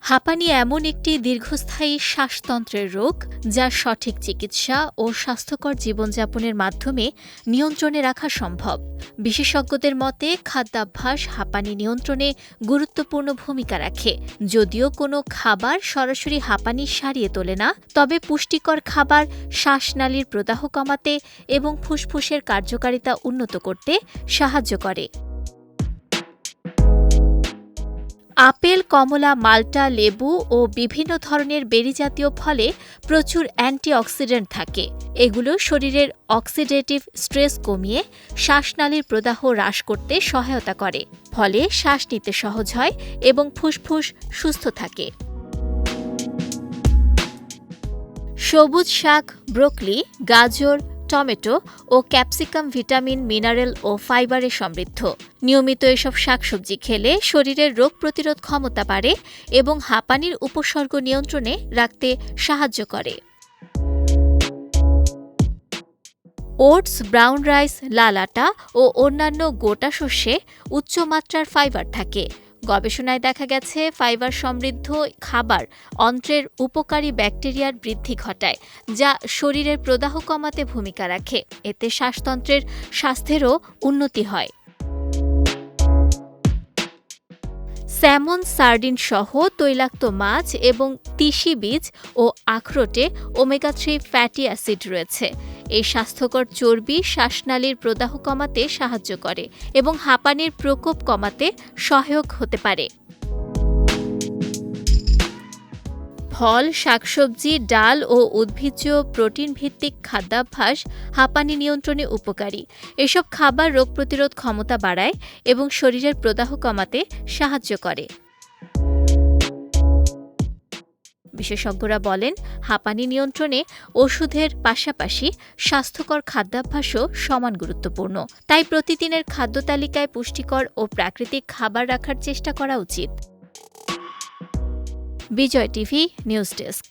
হাঁপানি এমন একটি দীর্ঘস্থায়ী শ্বাসতন্ত্রের রোগ যা সঠিক চিকিৎসা ও স্বাস্থ্যকর জীবনযাপনের মাধ্যমে নিয়ন্ত্রণে রাখা সম্ভব। বিশেষজ্ঞদের মতে খাদ্যাভ্যাস হাঁপানি নিয়ন্ত্রণে গুরুত্বপূর্ণ ভূমিকা রাখে। যদিও কোনো খাবার সরাসরি হাঁপানি সারিয়ে তোলে না, তবে পুষ্টিকর খাবার শ্বাসনালীর প্রদাহ কমাতে এবং ফুসফুসের কার্যকারিতা উন্নত করতে সাহায্য করে। আপেল, কমলা, মাল্টা, লেবু ও বিভিন্ন ধরনের বেরি জাতীয় ফলে প্রচুর অ্যান্টিঅক্সিডেন্ট থাকে। এগুলো শরীরের অক্সিডেটিভ স্ট্রেস কমিয়ে শ্বাসনালীর প্রদাহ হ্রাস করতে সহায়তা করে, ফলে শ্বাস নিতে সহজ হয় এবং ফুসফুস সুস্থ থাকে। সবুজ শাক, ব্রোকলি, গাজর, টমেটো ও ক্যাপসিকাম ভিটামিন, মিনারেল ও ফাইবারে সমৃদ্ধ। নিয়মিত এসব শাকসবজি খেলে শরীরের রোগ প্রতিরোধ ক্ষমতা বাড়ে এবং হাঁপানির উপসর্গ নিয়ন্ত্রণে রাখতে সাহায্য করে। ওটস, ব্রাউন রাইস, লাল আটা ও অন্যান্য গোটা শস্যে উচ্চমাত্রার ফাইবার থাকে। গবেষণায় দেখা গেছে ফাইবার সমৃদ্ধ খাবার অন্ত্রের উপকারী ব্যাকটেরিয়ার বৃদ্ধি ঘটায়, যা শরীরের প্রদাহ কমাতে ভূমিকা রাখে। এতে শ্বাসতন্ত্রের স্বাস্থ্যেরও উন্নতি হয়। স্যামন, সার্ডিন সহ তৈলাক্ত মাছ এবং তিসি বীজ ও আখরোটে ওমেগা-3 ফ্যাটি অ্যাসিড রয়েছে। এই স্বাস্থ্যকর চর্বি শ্বাসনালীর প্রদাহ কমাতে সাহায্য করে এবং হাঁপানির প্রকোপ কমাতে সহায়ক হতে পারে। ফল, শাকসবজি, ডাল ও উদ্ভিজ্জ প্রোটিন ভিত্তিক খাদ্যাভ্যাস হাঁপানি নিয়ন্ত্রণে উপকারী। এসব খাবার রোগ প্রতিরোধ ক্ষমতা বাড়ায় এবং শরীরের প্রদাহ কমাতে সাহায্য করে। বিশেষজ্ঞরা বলেন, হাঁপানি নিয়ন্ত্রণে ওষুধের পাশাপাশি স্বাস্থ্যকর খাদ্যাভ্যাসও সমান গুরুত্বপূর্ণ। তাই প্রতিদিনের খাদ্য তালিকায় পুষ্টিকর ও প্রাকৃতিক খাবার রাখার চেষ্টা করা উচিত। বিজয় টিভি নিউজ ডেস্ক।